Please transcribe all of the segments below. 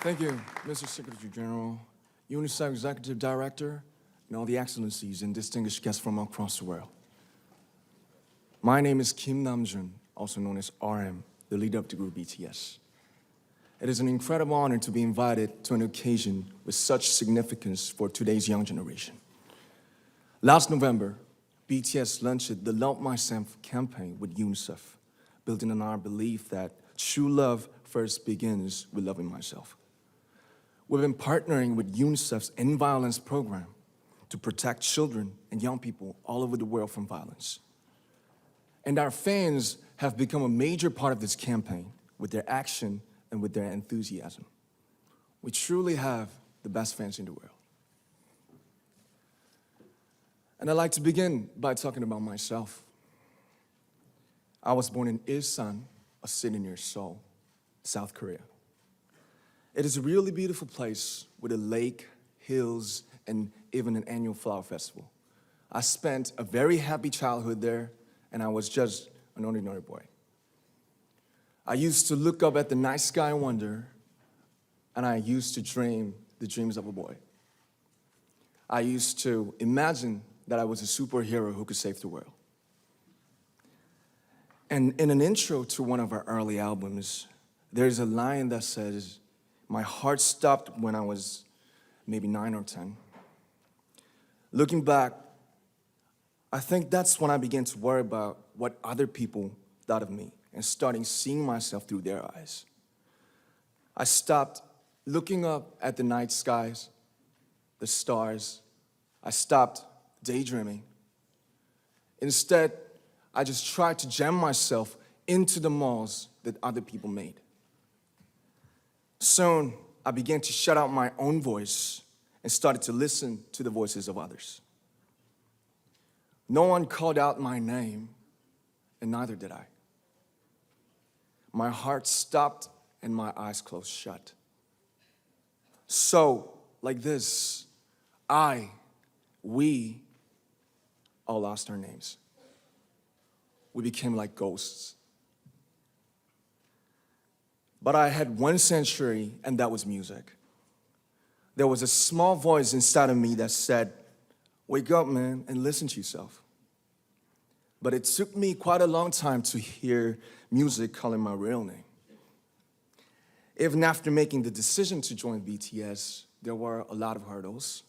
Thank you, Mr. Secretary General, UNICEF Executive Director, and all the excellencies and distinguished guests from across the world. My name is Kim Namjoon, also known as RM, the leader of the group BTS. It is an incredible honor to be invited to an occasion with such significance for today's young generation. Last November, BTS launched the Love Myself campaign with UNICEF, building on our belief that true love first begins with loving myself. We've been partnering with UNICEF's End Violence program to protect children and young people all over the world from violence. And our fans have become a major part of this campaign with their action and with their enthusiasm. We truly have the best fans in the world. And I'd like to begin by talking about myself. I was born in Ilsan, a city near Seoul, South Korea. It is a really beautiful place with a lake, hills, and even an annual flower festival. I spent a very happy childhood there, and I was just an ordinary boy. I used to look up at the night sky and wonder, and I used to dream the dreams of a boy. I used to imagine that I was a superhero who could save the world. And in an intro to one of our early albums, there's a line that says, "My heart stopped when I was maybe 9 or 10. Looking back, I think that's when I began to worry about what other people thought of me and starting seeing myself through their eyes. I stopped looking up at the night skies, the stars. I stopped daydreaming. Instead, I just tried to jam myself into the malls that other people made. Soon, I began to shut out my own voice and started to listen to the voices of others. No one called out my name, and neither did I. My heart stopped and my eyes closed shut. So, like this, we all lost our names. We became like ghosts. But I had one sanctuary, and that was music. There was a small voice inside of me that said, "Wake up, man, and listen to yourself." But it took me quite a long time to hear music calling my real name. Even after making the decision to join BTS, there were a lot of hurdles.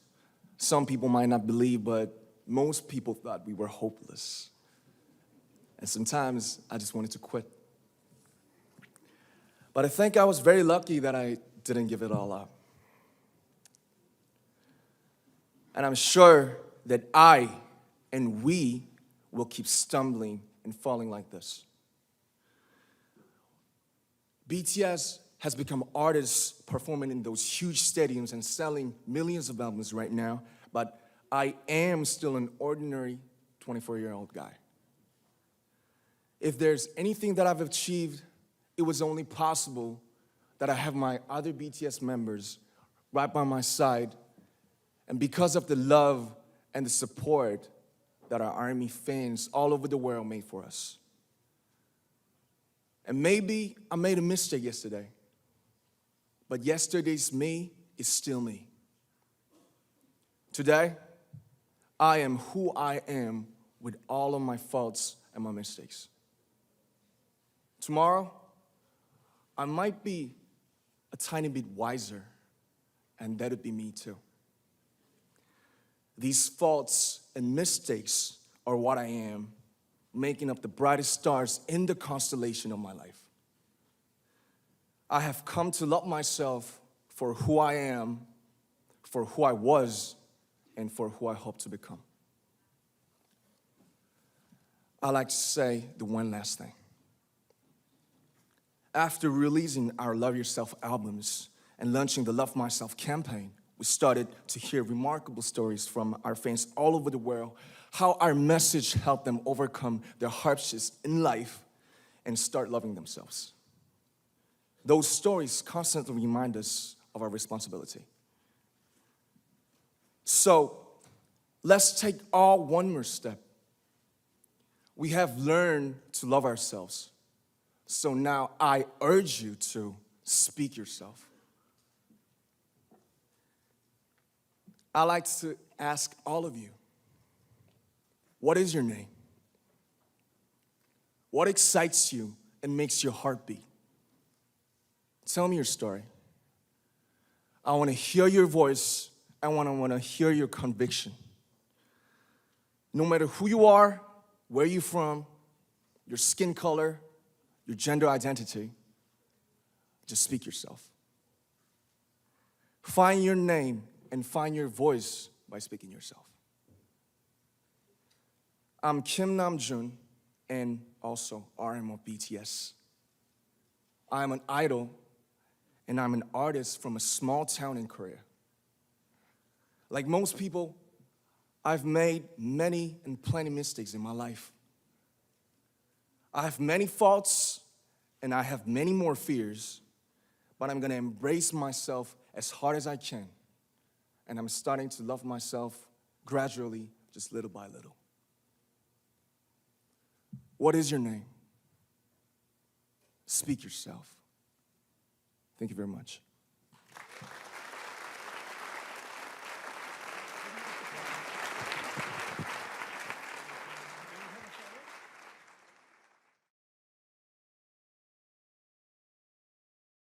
Some people might not believe, but most people thought we were hopeless. And sometimes I just wanted to quit. But I think I was very lucky that I didn't give it all up. And I'm sure that I and we will keep stumbling and falling like this. BTS has become artists performing in those huge stadiums and selling millions of albums right now, but I am still an ordinary 24-year-old guy. If there's anything that I've achieved, it was only possible that I have my other BTS members right by my side, and because of the love and the support that our ARMY fans all over the world made for us. And maybe I made a mistake yesterday, but yesterday's me is still me. Today, I am who I am with all of my faults and my mistakes. Tomorrow, I might be a tiny bit wiser, and that would be me too. These faults and mistakes are what I am, making up the brightest stars in the constellation of my life. I have come to love myself for who I am, for who I was, and for who I hope to become. I'd like to say the one last thing. After releasing our Love Yourself albums and launching the Love Myself campaign, we started to hear remarkable stories from our fans all over the world, how our message helped them overcome their hardships in life and start loving themselves. Those stories constantly remind us of our responsibility. So, let's take all one more step. We have learned to love ourselves. So now I urge you to speak yourself. I like to ask all of you, what is your name? What excites you and makes your heart beat? Tell me your story. I want to hear your voice. I want to hear your conviction. No matter who you are, where you're from, your skin color, your gender identity, just speak yourself. Find your name and find your voice by speaking yourself. I'm Kim Namjoon and also RM of BTS. I'm an idol and I'm an artist from a small town in Korea. Like most people, I've made many and plenty mistakes in my life. I have many faults and I have many more fears, but I'm gonna embrace myself as hard as I can. And I'm starting to love myself gradually, just little by little. What is your name? Speak yourself. Thank you very much.